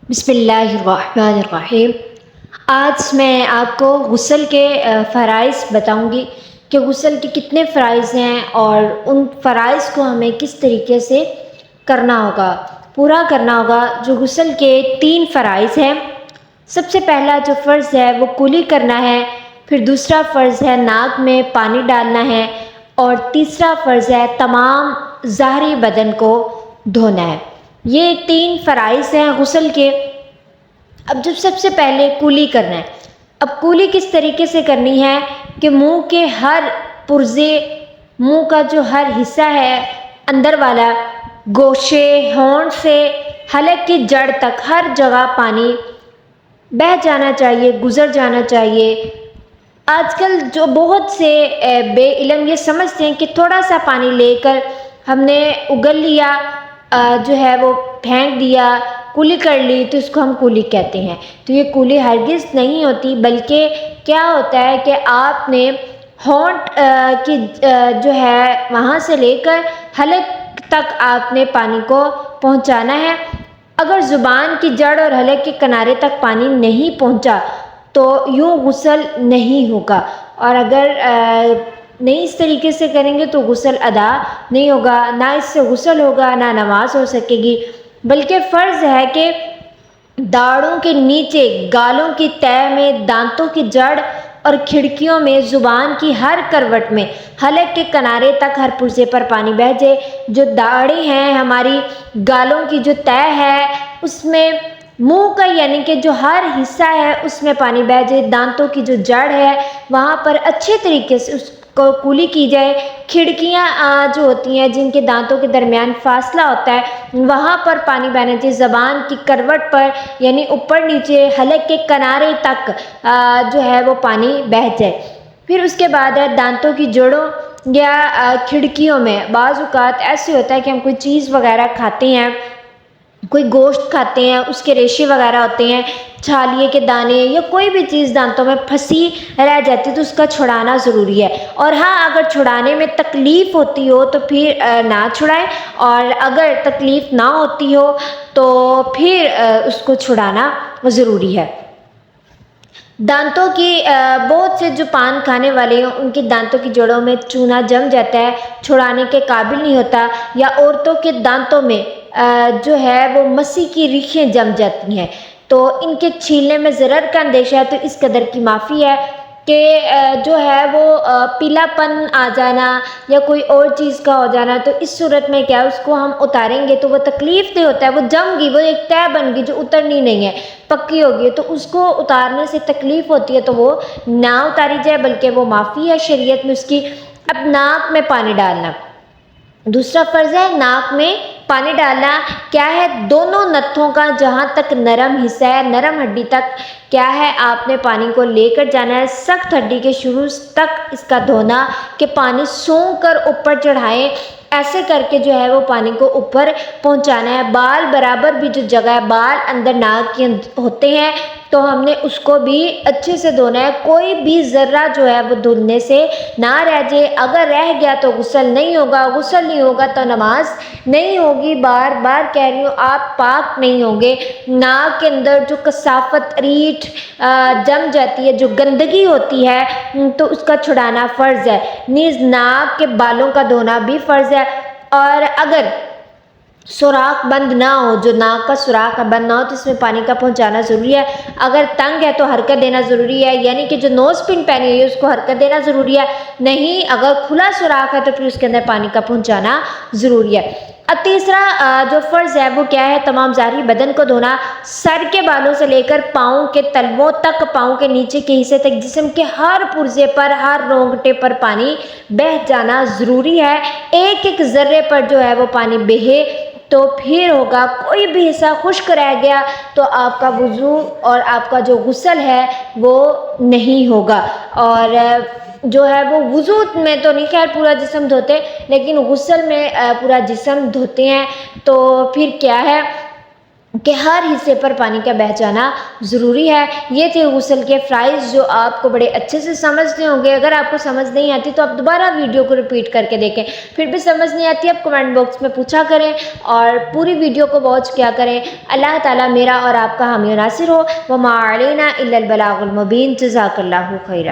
بسم اللہ الرحمن الرحیم۔ آج میں آپ کو غسل کے فرائض بتاؤں گی کہ غسل کے کتنے فرائض ہیں اور ان فرائض کو ہمیں کس طریقے سے کرنا ہوگا، پورا کرنا ہوگا۔ جو غسل کے 3 فرائض ہیں، سب سے پہلا جو فرض ہے وہ کلی کرنا ہے، پھر دوسرا فرض ہے ناک میں پانی ڈالنا ہے، اور تیسرا فرض ہے تمام ظاہری بدن کو دھونا ہے۔ یہ 3 فرائض ہیں غسل کے۔ اب جب سب سے پہلے کولی کرنا ہے، اب کولی کس طریقے سے کرنی ہے کہ منہ کے ہر پرزے، منہ کا جو ہر حصہ ہے اندر والا، گوشے، ہونٹ سے حلق کی جڑ تک ہر جگہ پانی بہہ جانا چاہیے، گزر جانا چاہیے۔ آج کل جو بہت سے بے علم یہ سمجھتے ہیں کہ تھوڑا سا پانی لے کر ہم نے اگل لیا، جو ہے وہ پھینک دیا، کولی کر لی، تو اس کو ہم کولی کہتے ہیں۔ تو یہ کولی ہرگز نہیں ہوتی، بلکہ کیا ہوتا ہے کہ آپ نے ہونٹ کی جو ہے وہاں سے لے کر حلق تک آپ نے پانی کو پہنچانا ہے۔ اگر زبان کی جڑ اور حلق کے کنارے تک پانی نہیں پہنچا تو یوں غسل نہیں ہوگا، اور اگر نہیں اس طریقے سے کریں گے تو غسل ادا نہیں ہوگا، نہ اس سے غسل ہوگا، نہ نماز ہو سکے گی۔ بلکہ فرض ہے کہ داڑھوں کے نیچے، گالوں کی تہہ میں، دانتوں کی جڑ اور کھڑکیوں میں، زبان کی ہر کروٹ میں، حلق کے کنارے تک ہر پرزے پر پانی بہہ جائے۔ جو داڑھی ہیں ہماری، گالوں کی جو تہہ ہے اس میں، منہ کا یعنی کہ جو ہر حصہ ہے اس میں پانی بہہ جائے، دانتوں کی جو جڑ ہے وہاں پر اچھے طریقے سے اس کو کولی کی جائے۔ کھڑکیاں جو ہوتی ہیں جن کے دانتوں کے درمیان فاصلہ ہوتا ہے وہاں پر پانی بہنا چاہیے، زبان کی کروٹ پر یعنی اوپر نیچے حلق کے کنارے تک جو ہے وہ پانی بہہ جائے۔ پھر اس کے بعد ہے دانتوں کی جڑوں یا کھڑکیوں میں۔ بعض اوقات ایسے ہوتا ہے کہ ہم کوئی چیز وغیرہ کھاتے ہیں، کوئی گوشت کھاتے ہیں، اس کے ریشے وغیرہ ہوتے ہیں، چھالیے کے دانے یا کوئی بھی چیز دانتوں میں پھنسی رہ جاتی ہے تو اس کا چھڑانا ضروری ہے۔ اور ہاں، اگر چھڑانے میں تکلیف ہوتی ہو تو پھر نہ چھڑائیں، اور اگر تکلیف نہ ہوتی ہو تو پھر اس کو چھڑانا ضروری ہے۔ دانتوں کی بہت سے جو پان کھانے والے ہیں ان کے دانتوں کی جڑوں میں چونا جم جاتا ہے، چھڑانے کے قابل نہیں ہوتا، یا عورتوں کے دانتوں میں جو ہے وہ مسی کی ریخیں جم جاتی ہیں تو ان کے چھیلنے میں ضرر کا اندیشہ ہے۔ تو اس قدر کی معافی ہے کہ جو ہے وہ پیلا پن آ جانا یا کوئی اور چیز کا ہو جانا، تو اس صورت میں کیا اس کو ہم اتاریں گے تو وہ تکلیف دہ ہوتا ہے، وہ جم گئی، وہ ایک تہہ بن گئی جو اترنی نہیں ہے، پکی ہوگی، تو اس کو اتارنے سے تکلیف ہوتی ہے تو وہ نہ اتاری جائے، بلکہ وہ معافی ہے شریعت میں اس کی۔ اب ناک میں پانی ڈالنا، دوسرا فرض ہے ناک میں پانی ڈالنا۔ کیا ہے؟ دونوں نتھوں کا جہاں تک نرم حصہ ہے، نرم ہڈی تک کیا ہے آپ نے پانی کو لے کر جانا ہے، سخت ہڈی کے شروع تک اس کا دھونا، کہ پانی سونگھ کر اوپر چڑھائیں، ایسے کر کے جو ہے وہ پانی کو اوپر پہنچانا ہے۔ بال برابر بھی جو جگہ ہے، بال اندر ناک کے ہوتے ہیں تو ہم نے اس کو بھی اچھے سے دھونا ہے، کوئی بھی ذرہ جو ہے وہ دھلنے سے نہ رہ جائے۔ اگر رہ گیا تو غسل نہیں ہوگا، غسل نہیں ہوگا تو نماز نہیں ہوگی۔ بار بار کہہ رہی ہوں، آپ پاک نہیں ہوں گے۔ ناک کے اندر جو کثافت، ریٹھ جم جاتی ہے، جو گندگی ہوتی ہے تو اس کا چھڑانا فرض ہے۔ نیز ناک کے بالوں کا دھونا بھی فرض ہے، اور اگر سوراخ بند نہ ہو، جو ناک کا سوراخ بند نہ ہو تو اس میں پانی کا پہنچانا ضروری ہے۔ اگر تنگ ہے تو حرکت دینا ضروری ہے، یعنی کہ جو نوز پن پہنی ہوئی ہے اس کو حرکت دینا ضروری ہے، نہیں اگر کھلا سوراخ ہے تو پھر اس کے اندر پانی کا پہنچانا ضروری ہے۔ اب تیسرا جو فرض ہے وہ کیا ہے؟ تمام ظاہری بدن کو دھونا، سر کے بالوں سے لے کر پاؤں کے تلووں تک، پاؤں کے نیچے کے حصے تک، جسم کے ہر پرزے پر، ہر رونگٹے پر پانی بہہ جانا ضروری ہے۔ ایک ایک ذرے پر جو ہے وہ پانی بہے تو پھر ہوگا۔ کوئی بھی حصہ خشک رہ گیا تو آپ کا وضو اور آپ کا جو غسل ہے وہ نہیں ہوگا۔ اور جو ہے وہ وضو میں تو نہیں خیر پورا جسم دھوتے، لیکن غسل میں پورا جسم دھوتے ہیں۔ تو پھر کیا ہے کہ ہر حصے پر پانی کا بہہ جانا ضروری ہے۔ یہ تھے غسل کے فرائض جو آپ کو بڑے اچھے سے سمجھتے ہوں گے۔ اگر آپ کو سمجھ نہیں آتی تو آپ دوبارہ ویڈیو کو ریپیٹ کر کے دیکھیں، پھر بھی سمجھ نہیں آتی آپ کمنٹ باکس میں پوچھا کریں اور پوری ویڈیو کو واچ کیا کریں۔ اللہ تعالیٰ میرا اور آپ کا حامی و ناصر ہو۔ وما علینا الا البلاغ المبین۔ جزاک اللہ خیرا۔